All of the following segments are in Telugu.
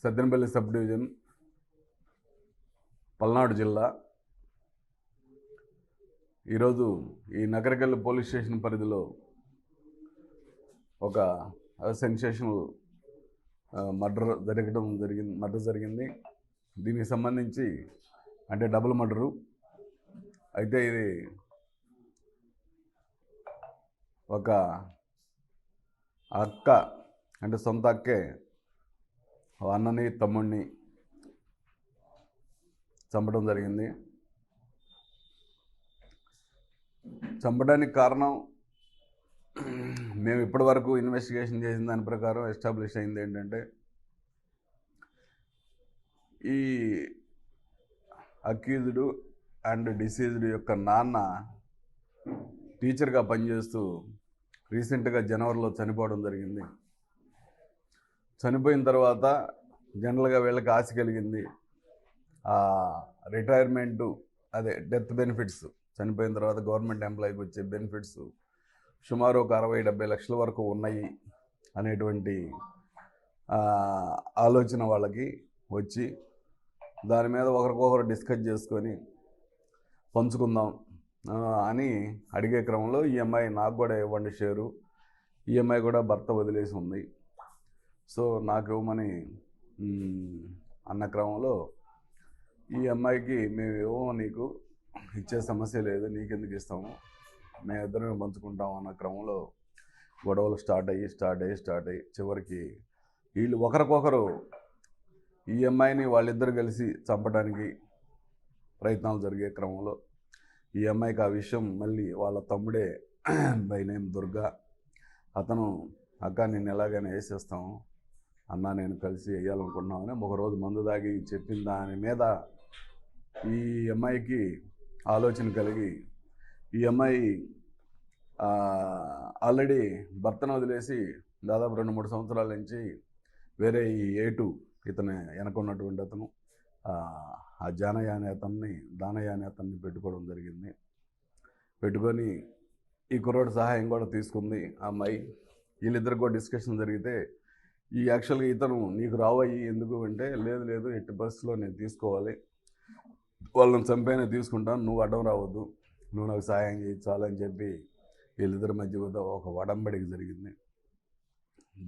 సత్తెనపల్లి సబ్ డివిజన్, పల్నాడు జిల్లా. ఈరోజు ఈ నకరికల్లు పోలీస్ స్టేషన్ పరిధిలో ఒక సెన్సేషనల్ మర్డర్ జరిగింది. దీనికి సంబంధించి అంటే డబుల్ మర్డరు. అయితే ఇది ఒక అక్క, అంటే సొంత అక్కే అన్నని తమ్ముడిని చంపడం జరిగింది. చంపడానికి కారణం మేము ఇప్పటి వరకు ఇన్వెస్టిగేషన్ చేసిన దాని ప్రకారం ఎస్టాబ్లిష్ అయింది ఏంటంటే, ఈ అక్యూజ్డ్ అండ్ డిసీజ్డ్ యొక్క నాన్న టీచర్గా పనిచేస్తూ రీసెంట్గా జనవరిలో చనిపోవడం జరిగింది. చనిపోయిన తర్వాత జనరల్గా వీళ్ళకి ఆశ కలిగింది, రిటైర్మెంటు, అదే డెత్ బెనిఫిట్స్, చనిపోయిన తర్వాత గవర్నమెంట్ ఎంప్లాయీకి వచ్చే బెనిఫిట్స్ సుమారు ఒక 60-70 లక్షల వరకు ఉన్నాయి అనేటువంటి ఆలోచన వాళ్ళకి వచ్చి, దాని మీద ఒకరికొకరు డిస్కస్ చేసుకొని పంచుకుందాం అని అడిగే క్రమంలో ఈ అమ్మాయి నాకు కూడా ఇవ్వండి షేరు, ఈ అమ్మాయి కూడా భర్త వదిలేసి ఉంది, సో నాకు ఇవ్వమని అన్న క్రమంలో ఈ అమ్మాయికి మేము ఇవ్వము, నీకు ఇచ్చే సమస్య లేదు, నీకెందుకు ఇస్తాము, మేమిద్దరం పంచుకుంటాం అన్న క్రమంలో గొడవలు స్టార్ట్ అయ్యి చివరికి వీళ్ళు ఒకరికొకరు ఈ అమ్మాయిని వాళ్ళిద్దరు కలిసి చంపడానికి ప్రయత్నాలు జరిగే క్రమంలో ఈ అమ్మాయికి ఆ విషయం మళ్ళీ వాళ్ళ తమ్ముడే బై నేమ్ దుర్గా, అతను అక్క నిన్ను ఎలాగైనా వేసేస్తాము అన్న, నేను కలిసి వేయాలనుకుంటున్నామని ఒకరోజు మందు దాగి చెప్పిన దాని మీద ఈ అమ్మాయికి ఆలోచన కలిగి, ఈ అమ్మాయి ఆల్రెడీ భర్తను వదిలేసి దాదాపు 2-3 సంవత్సరాల నుంచి వేరే ఈ ఏటు ఇతను వెనకున్నటువంటి అతను ఆ దానయ్య అనే అతన్ని పెట్టుకోవడం జరిగింది. పెట్టుకొని ఈ కుర్రోడు సహాయం కూడా తీసుకుంది ఆ అమ్మాయి. వీళ్ళిద్దరికి కూడా డిస్కషన్ జరిగితే, ఈ యాక్చువల్గా ఇతను నీకు రావయ్యి ఎందుకు అంటే, లేదు ఎట్టి పరిస్థితిలో నేను తీసుకోవాలి, వాళ్ళని చంపైనా తీసుకుంటాను, నువ్వు అడ్డం రావద్దు, నువ్వు నాకు సహాయం చేయించాలని చెప్పి వీళ్ళిద్దరి మధ్య ఒక వడంబడిక జరిగింది.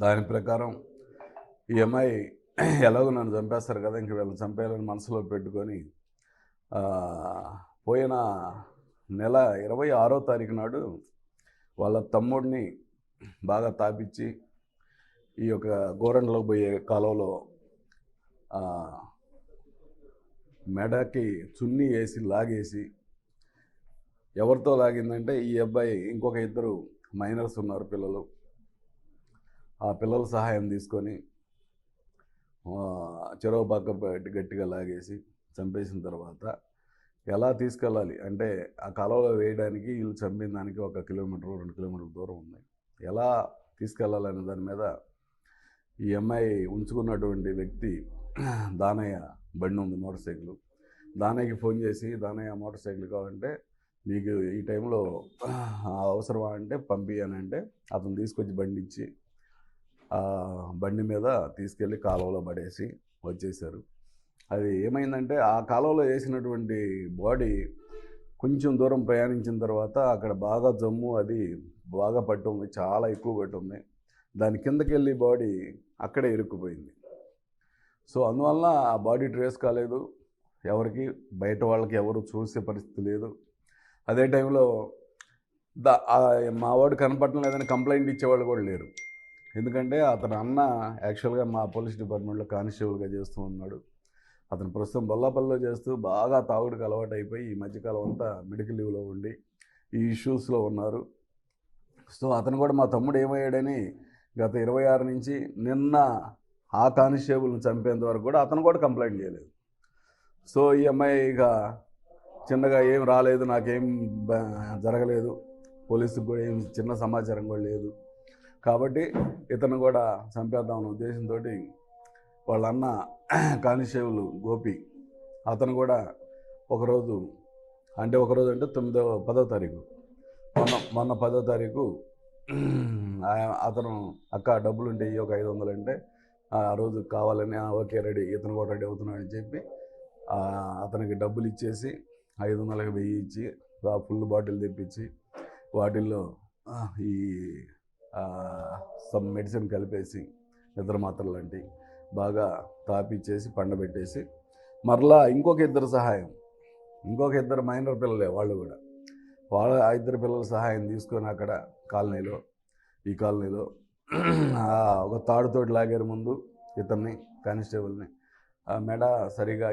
దాని ప్రకారం ఈ అమ్మాయి ఎలాగో నన్ను చంపేస్తారు కదా, ఇంక వీళ్ళని చంపేయాలని మనసులో పెట్టుకొని పోయిన నెల 26వ తారీఖు నాడు వాళ్ళ తమ్ముడిని బాగా తాపించి ఈ యొక్క గోరంట్లోకి పోయే కాలువలో మెడకి చున్నీ వేసి లాగేసి, ఎవరితో లాగిందంటే ఈ అబ్బాయి ఇంకొక 2 మైనర్స్ ఉన్నారు పిల్లలు, ఆ పిల్లల సహాయం తీసుకొని చెరవ పక్క గట్టిగా లాగేసి చంపేసిన తర్వాత ఎలా తీసుకెళ్ళాలి అంటే, ఆ కాలువలో వేయడానికి వీళ్ళు చంపిన దానికి 1 కిలోమీటర్ 2 కిలోమీటర్ల దూరం ఉంది, ఎలా తీసుకెళ్ళాలనే దాని మీద ఈ అమ్మాయి ఉంచుకున్నటువంటి వ్యక్తి దానయ్య బండి ఉంది, మోటార్ సైకిల్, దానయ్యకి ఫోన్ చేసి, దానయ్య మోటార్ సైకిల్ కావాలంటే నీకు ఈ టైంలో అవసరమా అంటే పంపియానంటే అతను తీసుకొచ్చి బండి ఇచ్చి బండి మీద తీసుకెళ్ళి కాలువలో పడేసి వచ్చేసారు. అది ఏమైందంటే, ఆ కాలువలో వేసినటువంటి బాడీ కొంచెం దూరం ప్రయాణించిన తర్వాత అక్కడ బాగా జమ్ము అది బాగా పట్టుంది, చాలా ఎక్కువ పట్టుంది, దాని కిందకి వెళ్ళి బాడీ అక్కడే ఇరుక్కుపోయింది. సో అందువల్ల ఆ బాడీ ట్రేస్ కాలేదు, ఎవరికి బయట వాళ్ళకి ఎవరు చూసే పరిస్థితి లేదు. అదే టైంలో మా వాడు కనపడటం లేదని కంప్లైంట్ ఇచ్చేవాళ్ళు కూడా లేరు, ఎందుకంటే అతను అన్న యాక్చువల్గా మా పోలీస్ డిపార్ట్మెంట్లో కానిస్టేబుల్గా చేస్తూ ఉన్నాడు. అతను ప్రస్తుతం బొల్లాపల్లిలో చేస్తూ బాగా తాగుడికి అలవాటు అయిపోయి ఈ మధ్యకాలం అంతా మెడికల్ లీవ్లో ఉండి ఈ ఇష్యూస్లో ఉన్నారు. సో అతను కూడా మా తమ్ముడు ఏమయ్యాడని గత 26 నుంచి నిన్న ఆ కానిస్టేబుల్ని చంపేంత వరకు కూడా అతను కూడా కంప్లైంట్ చేయలేదు. సో ఈ అమ్మాయి ఇక చిన్నగా ఏం రాలేదు, నాకేం జరగలేదు, పోలీసుకు కూడా ఏం చిన్న సమాచారం కూడా లేదు, కాబట్టి ఇతను కూడా చంపేద్దామన్న ఉద్దేశంతో వాళ్ళ అన్న కానిస్టేబుల్ గోపి అతను కూడా ఒకరోజు అంటే 10వ తారీఖు మొన్న 10వ తారీఖు అతను అక్క డబ్బులు ఉంటే ఒక 500 అంటే ఆ రోజు కావాలని ఓకే రెడీ, ఇతను కూడా రెడీ అవుతున్నాడు అని చెప్పి అతనికి డబ్బులు ఇచ్చేసి 500కి 1000 ఇచ్చి ఫుల్ బాటిల్ తెప్పించి వాటిల్లో ఈ సమ్ మెడిసిన్ కలిపేసి నిద్ర మాత్రలు లాంటి బాగా తాపిచ్చేసి పండబెట్టేసి మరలా ఇంకొక ఇద్దరు మైనర్ పిల్లలే వాళ్ళు కూడా ఆ ఇద్దరు పిల్లల సహాయం తీసుకొని అక్కడ ఈ కాలనీలో ఒక తాడుతోటి లాగారు ముందు ఇతన్ని, కానిస్టేబుల్ని. ఆ మెడ సరిగా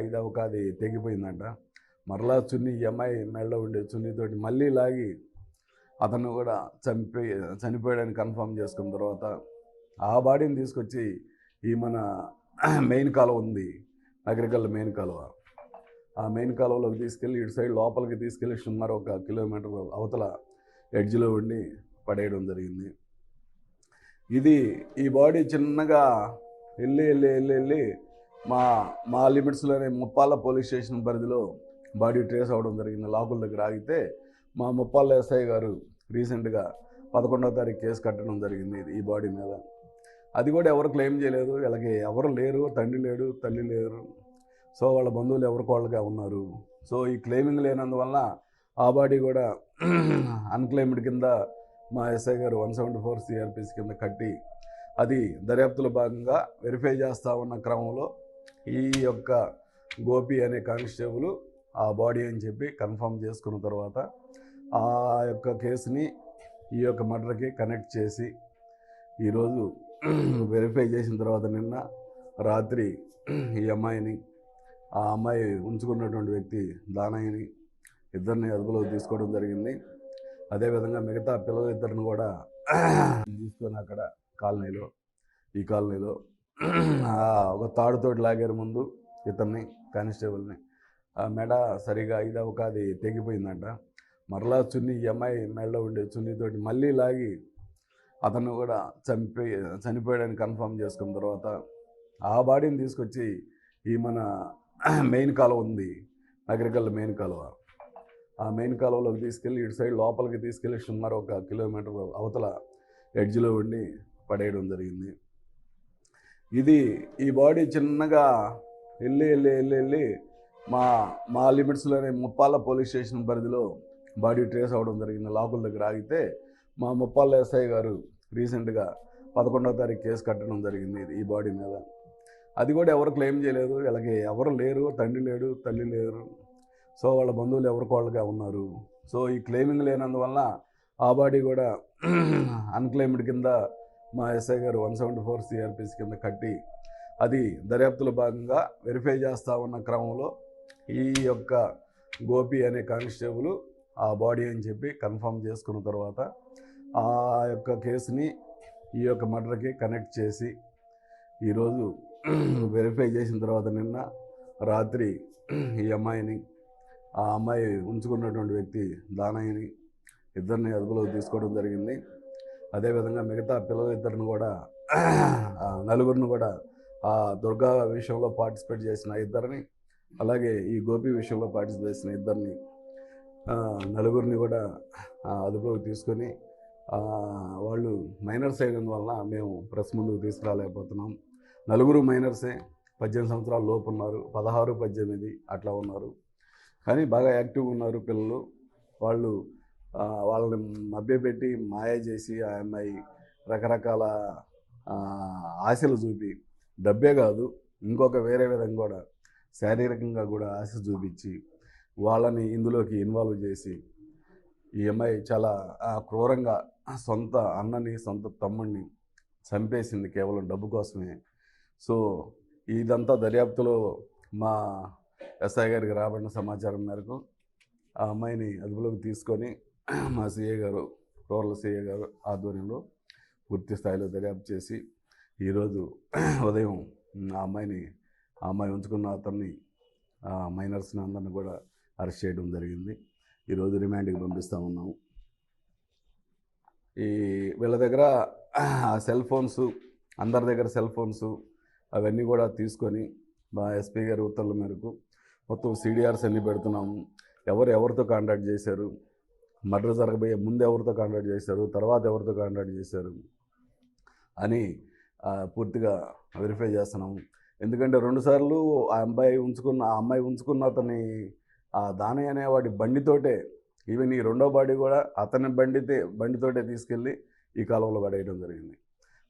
అది తెగిపోయిందంట. మరలా చున్నీ, ఈ అమ్మాయి మెడలో ఉండే చున్నీతోటి మళ్ళీ లాగి అతను కూడా చనిపోయాడని కన్ఫర్మ్ చేసుకున్న తర్వాత ఆ బాడీని తీసుకొచ్చి ఈ మన మెయిన్ కాలువ ఉంది, నగరికల్ మెయిన్ కాలువ, ఆ మెయిన్ కాలువలోకి తీసుకెళ్ళి ఇటు సైడ్ లోపలికి తీసుకెళ్ళి సుమారు 1 కిలోమీటర్ అవతల ఎడ్జ్లో ఉండి పడేయడం జరిగింది. ఈ బాడీ చిన్నగా వెళ్ళి మా లిమిట్స్లోనే ముప్పాళ్ళ పోలీస్ స్టేషన్ పరిధిలో బాడీ ట్రేస్ అవ్వడం జరిగింది. లాకుల దగ్గర ఆగితే మా ముప్పాళ్ళ ఎస్ఐ గారు రీసెంట్గా 11వ తారీఖు కేసు కట్టడం జరిగింది ఈ బాడీ మీద. అది కూడా ఎవరు క్లెయిమ్ చేయలేదు, వీళ్ళకి ఎవరు లేరు, తండ్రి లేడు, తల్లి లేరు. సో వాళ్ళ బంధువులు ఎవరికోళ్ళగా ఉన్నారు. సో ఈ క్లెయిమింగ్ లేనందువల్ల ఆ బాడీ కూడా అన్క్లెయిమ్డ్ కింద మా ఎస్ఐ గారు 174 CRPC కింద కట్టి అది దర్యాప్తులో భాగంగా వెరిఫై చేస్తూ ఉన్న క్రమంలో ఈ యొక్క గోపి అనే కానిస్టేబుల్ ఆ బాడీ అని చెప్పి కన్ఫర్మ్ చేసుకున్న తర్వాత ఆ యొక్క కేసుని ఈ యొక్క మర్డర్కి కనెక్ట్ చేసి ఈరోజు వెరిఫై చేసిన తర్వాత నిన్న రాత్రి ఈ అమ్మాయిని, ఆ అమ్మాయి ఉంచుకున్నటువంటి వ్యక్తి దానయ్యని ఇద్దరిని అదుపులోకి తీసుకోవడం జరిగింది. అదేవిధంగా మిగతా పిల్లలిద్దరిని కూడా తీసుకొని అక్కడ ఈ కాలనీలో ఒక తాడుతోటి లాగారు ముందు ఇతన్ని, కానిస్టేబుల్ని. ఆ మెడ సరిగా అది తెగిపోయిందంట. మరలా చున్నీ, ఈ అమ్మాయి మెడలో ఉండే చున్నీతోటి మళ్ళీ లాగి అతను కూడా చనిపోయాడని కన్ఫర్మ్ చేసుకున్న తర్వాత ఆ బాడీని తీసుకొచ్చి ఈ మన మెయిన్ కాలువ ఉంది, నగరికల్ మెయిన్ కాలువ, ఆ మెయిన్ కాలువలోకి తీసుకెళ్ళి ఇటు సైడ్ లోపలికి తీసుకెళ్ళి సుమారు 1 కిలోమీటర్ అవతల ఎడ్జ్లో ఉండి పడేయడం జరిగింది. ఈ బాడీ చిన్నగా వెళ్ళి మా లిమిట్స్లోనే ముప్పాళ్ళ పోలీస్ స్టేషన్ పరిధిలో బాడీ ట్రేస్ అవ్వడం జరిగింది. లాకుల దగ్గర ఆగితే మా ముప్పాళ్ళ ఎస్ఐ గారు రీసెంట్గా 11వ తారీఖు కేసు కట్టడం జరిగింది ఈ బాడీ మీద. అది కూడా ఎవరు క్లెయిమ్ చేయలేదు, వీళ్ళకి ఎవరు లేరు, తండ్రి లేడు, తల్లి లేరు. సో వాళ్ళ బంధువులు ఎవరికోళ్ళగా ఉన్నారు. సో ఈ క్లెయిమింగ్ లేనందువల్ల ఆ బాడీ కూడా అన్క్లెయిమ్డ్ కింద మా ఎస్ఐ గారు 174 CRPC కింద కట్టి అది దర్యాప్తులో భాగంగా వెరిఫై చేస్తూ ఉన్న క్రమంలో ఈ యొక్క గోపి అనే కానిస్టేబుల్ ఆ బాడీ అని చెప్పి కన్ఫర్మ్ చేసుకున్న తర్వాత ఆ యొక్క కేసుని ఈ యొక్క మర్డర్కి కనెక్ట్ చేసి ఈరోజు వెరిఫై చేసిన తర్వాత నిన్న రాత్రి ఈ అమ్మాయిని, ఆ అమ్మాయి ఉంచుకున్నటువంటి వ్యక్తి దానయ్యని ఇద్దరిని అదుపులోకి తీసుకోవడం జరిగింది. అదేవిధంగా మిగతా పిల్లలిద్దరిని కూడా నలుగురిని కూడా ఆ దుర్గా విషయంలో పార్టిసిపేట్ చేసిన ఇద్దరిని, అలాగే ఈ గోపి విషయంలో పార్టిసిపేట్ చేసిన ఇద్దరిని, నలుగురిని కూడా అదుపులోకి తీసుకొని వాళ్ళు మైనర్స్ అయినందువల్ల మేము ప్రెస్ ముందుకు తీసుకురాలేకపోతున్నాం. నలుగురు మైనర్సే, 18 సంవత్సరాల లోపు ఉన్నారు, 16, 18 అట్లా ఉన్నారు. కానీ బాగా యాక్టివ్గా ఉన్నారు పిల్లలు. వాళ్ళని మభ్యపెట్టి మాయ చేసి ఆ అమ్మాయి రకరకాల ఆశలు చూపి, డబ్బే కాదు ఇంకొక వేరే విధంగా కూడా శారీరకంగా కూడా ఆశ చూపించి వాళ్ళని ఇందులోకి ఇన్వాల్వ్ చేసి ఈ అమ్మాయి చాలా క్రూరంగా సొంత అన్నని, సొంత తమ్ముడిని చంపేసింది కేవలం డబ్బు కోసమే. సో ఇదంతా దర్యాప్తులో మా ఎస్ఐ గారికి రాబడిన సమాచారం మేరకు ఆ అమ్మాయిని అదుపులోకి తీసుకొని మా సిఐ గారు, రూరల్ సిఐ గారు ఆధ్వర్యంలో పూర్తి స్థాయిలో దర్యాప్తు చేసి ఈరోజు ఉదయం ఆ అమ్మాయి ఉంచుకున్న అతన్ని, మైనర్స్ని అందరిని కూడా అరెస్ట్ చేయడం జరిగింది. ఈరోజు రిమాండ్కి పంపిస్తూ ఉన్నాము. వీళ్ళ దగ్గర సెల్ ఫోన్స్, అందరి దగ్గర సెల్ ఫోన్స్ అవన్నీ కూడా తీసుకొని మా ఎస్పీ గారి ఉత్తర్వుల మేరకు మొత్తం CDRs అన్నీ పెడుతున్నాము. ఎవరితో కాంటాక్ట్ చేశారు, మర్డర్ జరగబోయే ముందు ఎవరితో కాంటాక్ట్ చేశారు, తర్వాత ఎవరితో కాంటాక్ట్ చేశారు అని పూర్తిగా వెరిఫై చేస్తున్నాము. ఎందుకంటే 2 సార్లు ఆ అమ్మాయి ఉంచుకున్న అతని ఆ దానయ్య అనేవాడి బండితోటే, ఈవెన్ ఈ రెండో బాడీ కూడా అతని బండితోటే తీసుకెళ్ళి ఈ కాలువలో పడేయడం జరిగింది.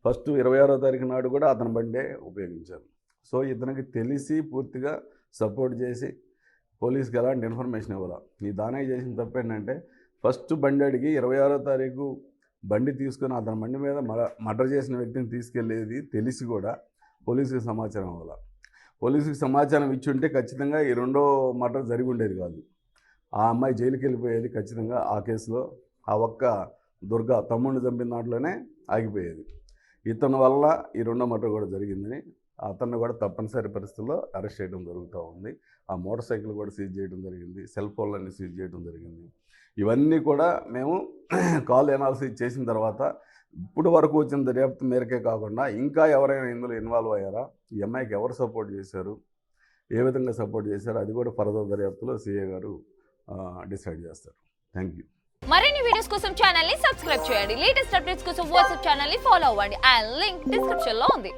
ఫస్ట్ 26వ తారీఖు నాడు కూడా అతని బండే ఉపయోగించారు. సో ఇతనికి తెలిసి పూర్తిగా సపోర్ట్ చేసి పోలీస్కి ఎలాంటి ఇన్ఫర్మేషన్ ఇవ్వాలి. ఈ దానయ్య చేసిన తప్పు ఏంటంటే ఫస్ట్ బండి అడిగి 26వ తారీఖు బండి తీసుకొని అతని బండి మీద మర్డర్ చేసిన వ్యక్తిని తీసుకెళ్ళేది తెలిసి కూడా పోలీసుకి సమాచారం ఇవ్వాలి. పోలీసుకి సమాచారం ఇచ్చి ఉంటే ఖచ్చితంగా ఈ రెండో మర్డర్ జరిగి ఉండేది కాదు. ఆ అమ్మాయి జైలుకి వెళ్ళిపోయేది ఖచ్చితంగా. ఆ కేసులో ఆ ఒక్క దుర్గా తమ్ముడిని చంపిన దాంట్లోనే ఆగిపోయేది. ఇతని వల్ల ఈ రెండో మర్డర్ కూడా జరిగిందని అతన్ని కూడా తప్పనిసరి పరిస్థితుల్లో అరెస్ట్ చేయడం జరుగుతూ ఉంది. ఆ మోటార్ సైకిల్ కూడా సీజ్ చేయడం జరిగింది. సెల్ ఫోన్లన్నీ సీజ్ చేయడం జరిగింది. ఇవన్నీ కూడా మేము కాల్ ఎనాలిసిస్ చేసిన తర్వాత ఇప్పుడు వరకు వచ్చిన దర్యాప్తు మేరకే కాకుండా ఇంకా ఎవరైనా ఇందులో ఇన్వాల్వ్ అయ్యారా, ఈ అమ్మాయికి ఎవరు సపోర్ట్ చేశారు, ఏ విధంగా సపోర్ట్ చేశారు, అది కూడా ఫర్దర్ దర్యాప్తులో సిఐ గారు డిసైడ్ చేస్తారు. Thank you. మరిన్ని వీడియోస్ కోసం ఛానల్ ని సబ్స్క్రైబ్ చేయండి. లేటెస్ట్ అప్డేట్స్ కోసం వాట్సాప్ ఛానల్ ని ఫాలో అవ్వండి. అండ్ లింక్ డిస్క్రిప్షన్ లో ఉంది.